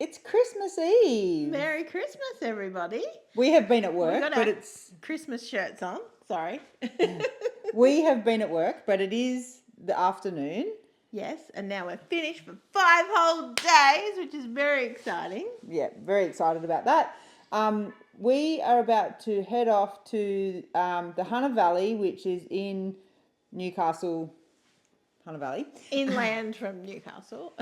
It's Christmas Eve. Merry Christmas, everybody. We have been at We work, got but our it's Christmas shirts on. Sorry. we have been at work, but it is the afternoon. Yes, and now we're finished for 5 whole days, which is very exciting. Yeah, very excited about that. We are about to head off to the Hunter Valley, which is in Newcastle, Hunter Valley, Inland from Newcastle.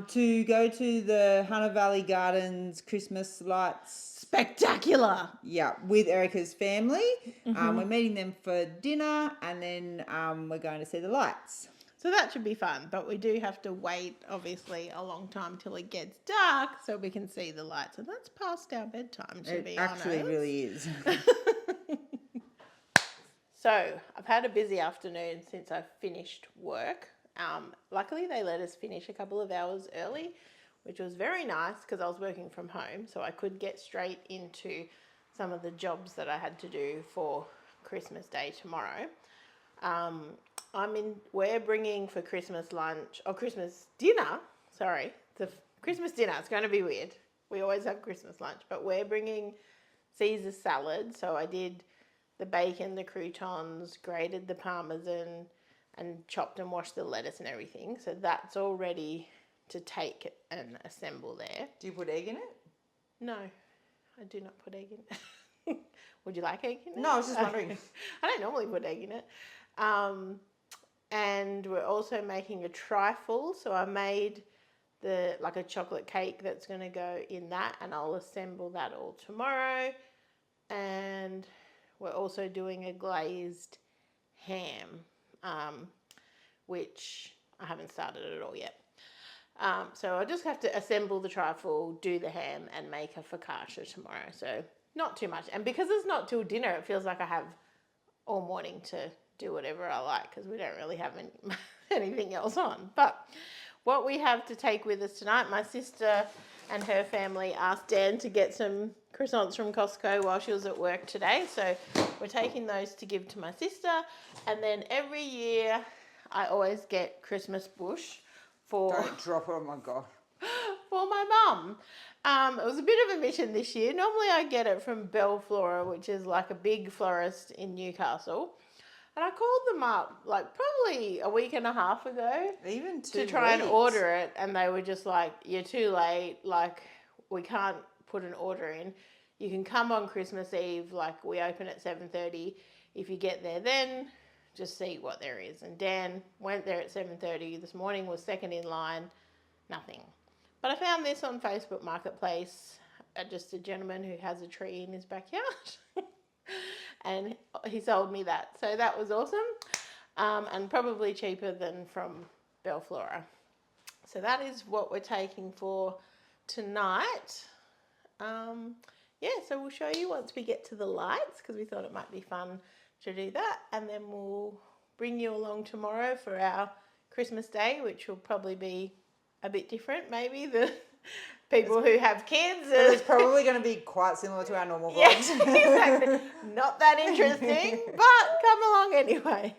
to go to the Hunter Valley Gardens Christmas lights. Spectacular. Yeah, with Erica's family. We're meeting them for dinner, and then we're going to see the lights. So that should be fun, but we do have to wait, obviously, a long time till it gets dark so we can see the lights. And that's past our bedtime, to be honest. It actually really is. So I've had a busy afternoon since I finished work. Luckily, they let us finish a couple of hours early, which was very nice because I was working from home, so I could get straight into some of the jobs that I had to do for Christmas Day tomorrow. We're bringing for Christmas lunch, or Christmas dinner, sorry, Christmas dinner, it's going to be weird. We always have Christmas lunch, but we're bringing Caesar salad. So I did the bacon, the croutons, grated the parmesan, and chopped and washed the lettuce and everything. So that's all ready to take and assemble there. Do you put egg in it? No, I do not put egg in it. Would you like egg in it? No, I was just wondering. I don't normally put egg in it. And we're also making a trifle. So I made a chocolate cake that's going to go in that, and I'll assemble that all tomorrow. And we're also doing a glazed ham, which I haven't started at all yet. So I just have to assemble the trifle, do the ham, and make a focaccia tomorrow. So not too much. And because it's not till dinner, it feels like I have all morning to do whatever I like because we don't really have anything else on. But what we have to take with us tonight, my sister and her family asked Dan to get some croissants from Costco while she was at work today. So we're taking those to give to my sister. And then every year I always get Christmas bush for... Don't drop it, oh my God. For my mum. It was a bit of a mission this year. Normally I get it from Bellflora, which is like a big florist in Newcastle. And I called them up probably a week and a half ago. Even 2 to try weeks. and order it, and they were just like, you're too late, we can't put an order in. You can come on Christmas Eve, we open at 7:30. If you get there then, just see what there is. And Dan went there at 7:30 this morning, was second in line, nothing. But I found this on Facebook Marketplace, just a gentleman who has a tree in his backyard. And he sold me that. So that was awesome. And probably cheaper than from Bellflora. So that is what we're taking for tonight. So we'll show you once we get to the lights because we thought it might be fun to do that. And then we'll bring you along tomorrow for our Christmas Day, which will probably be a bit different, maybe the people who have kids. But it's probably going to be quite similar to our normal vlogs. Yeah, exactly. Not that interesting, but come along anyway.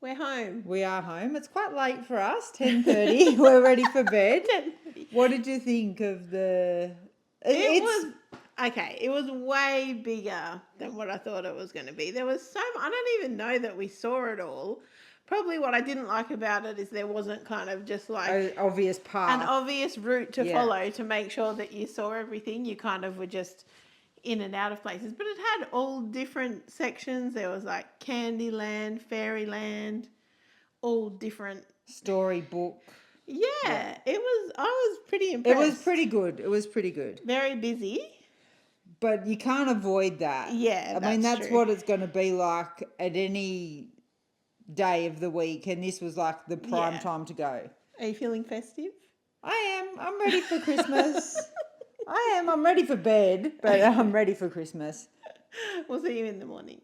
We're home. We are home. It's quite late for us, 10:30. We're ready for bed. 10:30. What did you think of the... It was way bigger than what I thought it was going to be. There was I don't even know that we saw it all. Probably what I didn't like about it is there wasn't kind of just an obvious path. An obvious route to follow to make sure that you saw everything. You kind of were just in and out of places. But it had all different sections. There was Candyland, Fairyland, all different storybook. Yeah, I was pretty It impressed. was pretty good. It was pretty good. Very busy. But you can't avoid that. Yeah, I mean, that's true. what it's going to be like at any day of the week, and this was like the prime time to go. Are you feeling festive? I am. I'm ready for Christmas. I am. I'm ready for bed, but I'm ready for Christmas. We'll see you in the morning.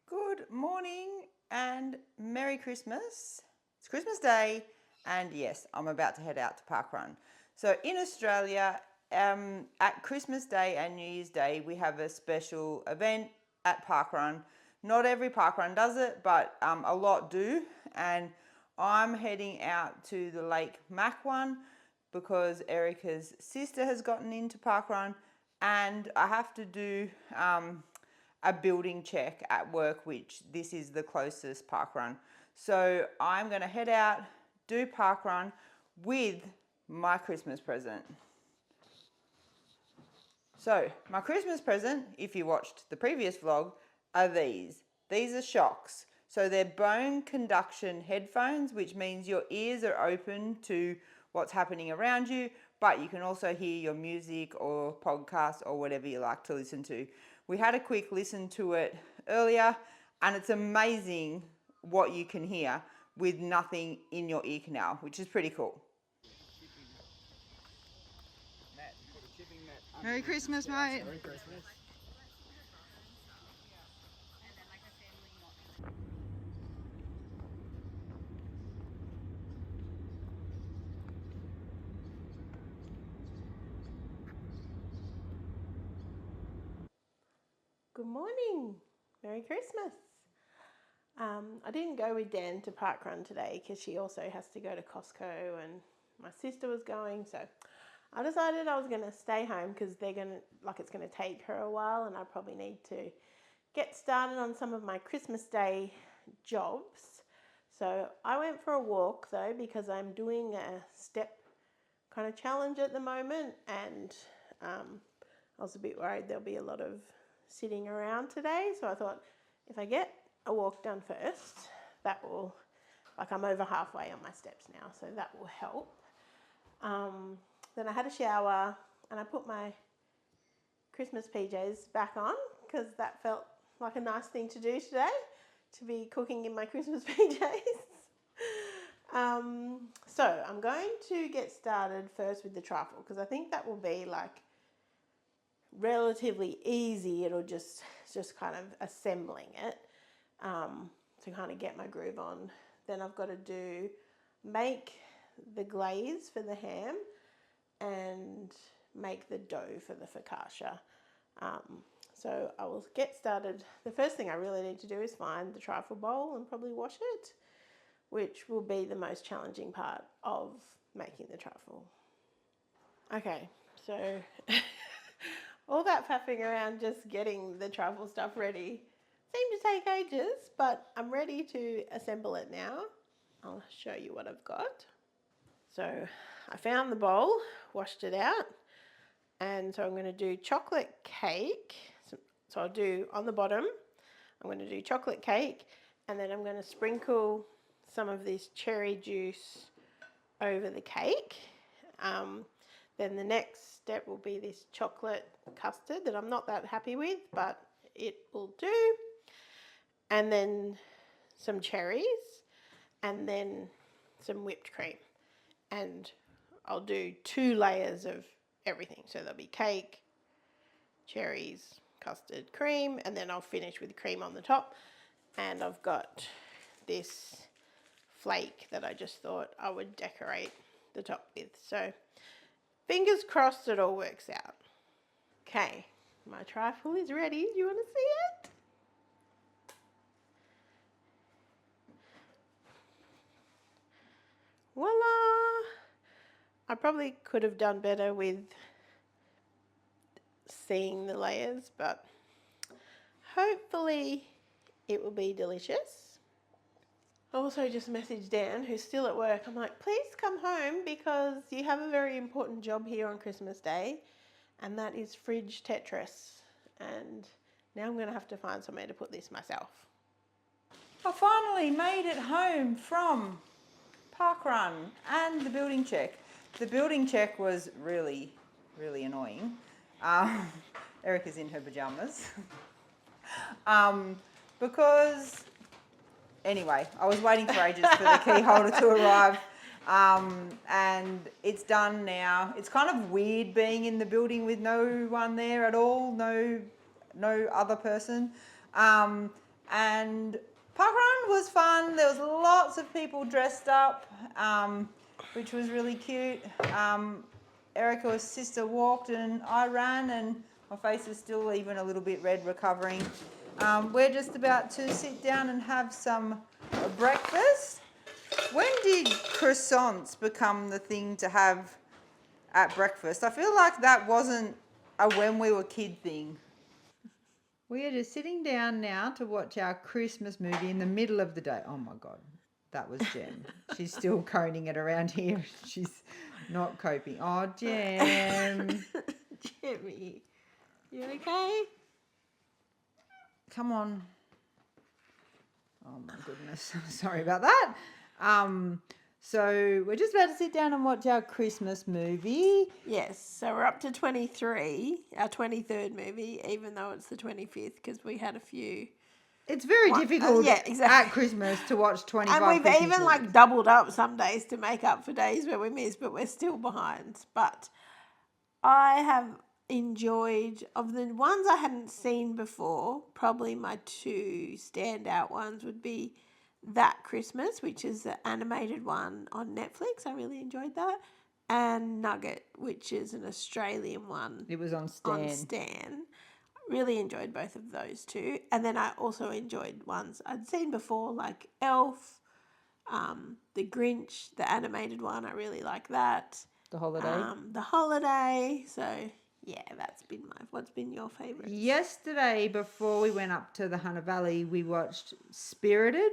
Good morning and Merry Christmas. It's Christmas Day, and yes, I'm about to head out to parkrun. So in Australia, at Christmas Day and New Year's Day, we have a special event at parkrun. Not every parkrun does it, but a lot do. And I'm heading out to the Lake Mac one because Erica's sister has gotten into parkrun, and I have to do a building check at work, which this is the closest parkrun. So I'm going to head out, do parkrun with my Christmas present. So my Christmas present, if you watched the previous vlog, are these. These are shocks. So they're bone conduction headphones, which means your ears are open to what's happening around you, but you can also hear your music or podcast or whatever you like to listen to. We had a quick listen to it earlier, and it's amazing what you can hear with nothing in your ear canal, which is pretty cool. Merry Christmas, mate. Merry Christmas. Good morning. Merry Christmas. I didn't go with Dan to parkrun today because she also has to go to Costco and my sister was going, so I decided I was going to stay home because it's going to take her a while and I probably need to get started on some of my Christmas Day jobs. So I went for a walk though because I'm doing a step kind of challenge at the moment, and I was a bit worried there'll be a lot of sitting around today, so I thought if I get a walk done first, that will, I'm over halfway on my steps now, so that will help. Then I had a shower and I put my Christmas PJs back on because that felt like a nice thing to do today, to be cooking in my Christmas PJs. So I'm going to get started first with the truffle because I think that will be relatively easy. It'll just kind of assembling it to kind of get my groove on. Then I've got to make the glaze for the ham and make the dough for the focaccia. So I will get started. The first thing I really need to do is find the trifle bowl and probably wash it, which will be the most challenging part of making the truffle. Okay, so all that faffing around just getting the truffle stuff ready seemed to take ages, but I'm ready to assemble it now. I'll show you what I've got. So I found the bowl, washed it out, and so I'm going to do chocolate cake. So I'll do on the bottom, I'm going to do chocolate cake, and then I'm going to sprinkle some of this cherry juice over the cake. Then the next step will be this chocolate custard that I'm not that happy with, but it will do. And then some cherries, and then some whipped cream. And I'll do 2 layers of everything. So there'll be cake, cherries, custard, cream, and then I'll finish with cream on the top. And I've got this flake that I just thought I would decorate the top with. So fingers crossed it all works out. Okay, my trifle is ready. Do you want to see it? Voila! I probably could have done better with seeing the layers, but hopefully it will be delicious. I also just messaged Dan, who's still at work. I'm like, please come home because you have a very important job here on Christmas Day, and that is fridge Tetris. And now I'm going to have to find somewhere to put this myself. I finally made it home from park run and the building check. The building check was really, really annoying. Erica's in her pajamas. Because, anyway, I was waiting for ages for the key holder to arrive. And it's done now. It's kind of weird being in the building with no one there at all, no other person. And parkrun was fun. There was lots of people dressed up, which was really cute. Erica's sister walked and I ran, and my face is still even a little bit red recovering. We're just about to sit down and have some breakfast. When did croissants become the thing to have at breakfast? I feel like that wasn't a when we were kid thing. We are just sitting down now to watch our Christmas movie in the middle of the day. Oh my God, that was Jem. She's still coning it around here. She's not coping. Oh, Jem. Jimmy, you okay? Come on. Oh my goodness. Sorry about that. So we're just about to sit down and watch our Christmas movie. Yes, so we're up to 23, our 23rd movie, even though it's the 25th, because we had a few. It's very difficult exactly. at Christmas to watch 25 And we've Christmas even movies. like doubled up some days to make up for days where we missed, but we're still behind. But I have enjoyed, of the ones I hadn't seen before, probably my two standout ones would be That Christmas, which is the animated one on Netflix. I really enjoyed that. And Nugget, which is an Australian one. It was on Stan. Really enjoyed both of those two. And then I also enjoyed ones I'd seen before, like Elf, The Grinch, the animated one. I really like that. The Holiday. The Holiday. So, yeah, what's been your favourite? Yesterday, before we went up to the Hunter Valley, we watched Spirited,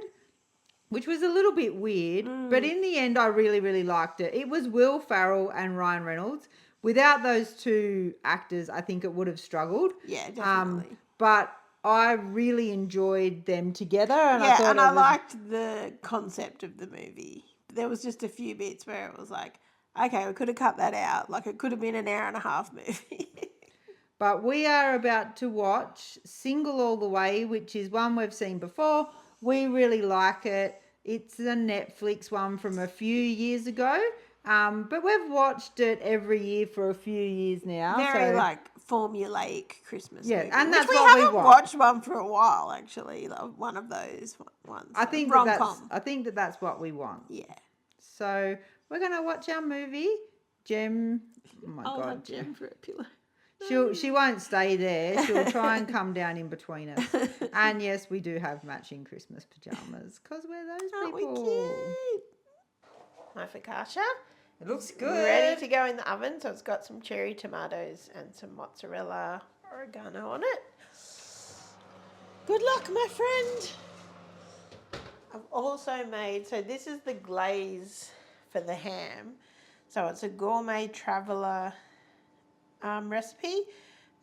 which was a little bit weird, but in the end, I really, really liked it. It was Will Ferrell and Ryan Reynolds. Without those two actors, I think it would have struggled. Yeah, definitely. But I really enjoyed them together. And I liked the concept of the movie. There was just a few bits where it was like, okay, we could have cut that out. Like, it could have been an hour and a half movie. But we are about to watch Single All the Way, which is one we've seen before. We really like it. It's a Netflix one from a few years ago. But we've watched it every year for a few years now. Very formulaic Christmas movie. And that's which what we haven't want. watched one for a while, actually. Like one of those ones. I think that's what we want. Yeah. So we're going to watch our movie. Jem, oh my I'll God, have Jem for a pillow. She won't stay there. She'll try and come down in between us. And yes, we do have matching Christmas pajamas because we're those Aren't people. we cute? My focaccia. It looks good. Ready to go in the oven. So it's got some cherry tomatoes and some mozzarella oregano on it. Good luck, my friend. I've also made, so this is the glaze for the ham. So it's a gourmet traveller recipe,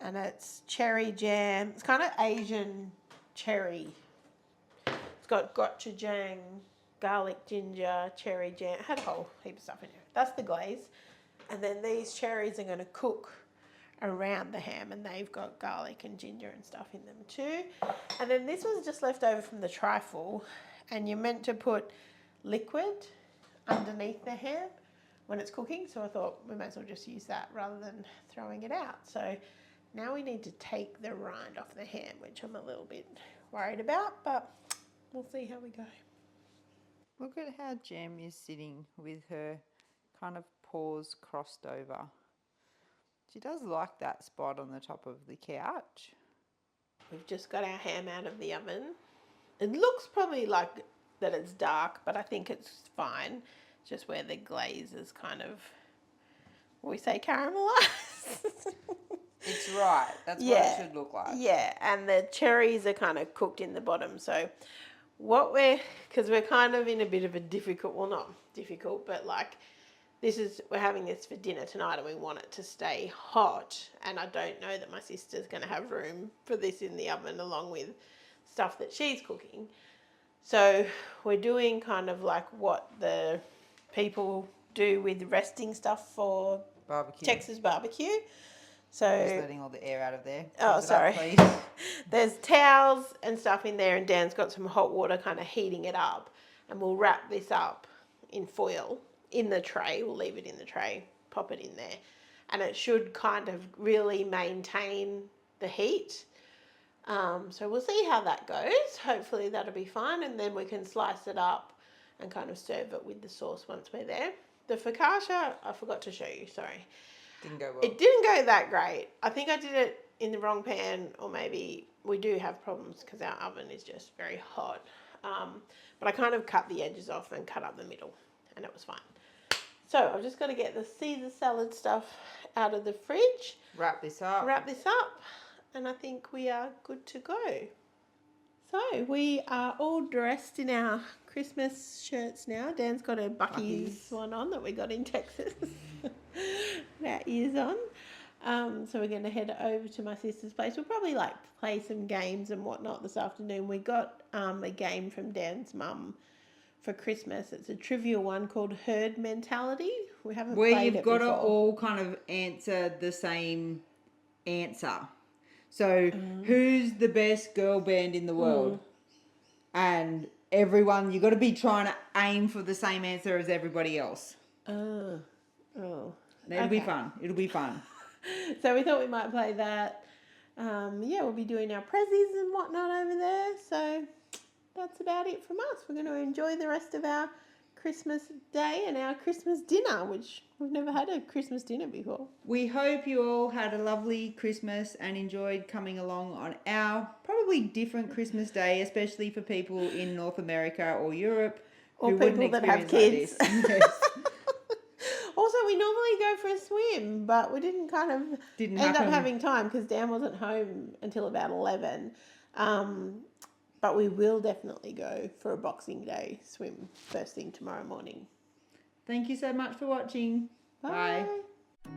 and it's cherry jam. It's kind of Asian cherry. It's got gochujang, garlic, ginger, cherry jam. It had a whole heap of stuff in here. That's the glaze. And then these cherries are going to cook around the ham, and they've got garlic and ginger and stuff in them too. And then this was just left over from the trifle, and you're meant to put liquid underneath the ham when it's cooking, so I thought we might as well just use that rather than throwing it out. So now we need to take the rind off the ham, which I'm a little bit worried about, but we'll see how we go. Look at how Jem is sitting with her kind of paws crossed over. She does like that spot on the top of the couch. We've just got our ham out of the oven. It looks probably like that it's dark, but I think it's fine. Just where the glaze is kind of, we say caramelized. It's right. That's what it should look like. Yeah, and the cherries are kind of cooked in the bottom. So because we're kind of in a bit of a difficult, well, not difficult, but like we're having this for dinner tonight and we want it to stay hot. And I don't know that my sister's going to have room for this in the oven along with stuff that she's cooking. So we're doing kind of like what the people do with resting stuff for Barbecue. Texas barbecue. Just So, letting all the air out of there. oh, Close it up, sorry. please. There's towels and stuff in there, and Dan's got some hot water kind of heating it up. And we'll wrap this up in foil in the tray. We'll leave it in the tray, pop it in there. And it should kind of really maintain the heat. So we'll see how that goes. Hopefully that'll be fine. And then we can slice it up and kind of serve it with the sauce once we're there. The focaccia, I forgot to show you, sorry. Didn't go well. It didn't go that great. I think I did it in the wrong pan, or maybe we do have problems because our oven is just very hot. But I kind of cut the edges off and cut up the middle, and it was fine. So I've just got to get the Caesar salad stuff out of the fridge. Wrap this up. And I think we are good to go. So we are all dressed in our Christmas shirts now. Dan's got a Bucky's one on that we got in Texas. That is on. So we're going to head over to my sister's place. We'll probably play some games and whatnot this afternoon. We got a game from Dan's mum for Christmas. It's a trivial one called Herd Mentality. We haven't played it before. Where you've got to all kind of answer the same answer. So who's the best girl band in the world? And everyone, you've got to be trying to aim for the same answer as everybody else. Oh. It'll be fun. So we thought we might play that. We'll be doing our prezzies and whatnot over there. So that's about it from us. We're going to enjoy the rest of our Christmas day and our Christmas dinner, which we've never had a Christmas dinner before. We hope you all had a lovely Christmas and enjoyed coming along on our probably different Christmas day, especially for people in North America or Europe. Or who people that have kids. Like this. Yes. Also, we normally go for a swim, but we didn't end up having time because Dan wasn't home until about 11. But we will definitely go for a Boxing Day swim first thing tomorrow morning. Thank you so much for watching. Bye. Bye.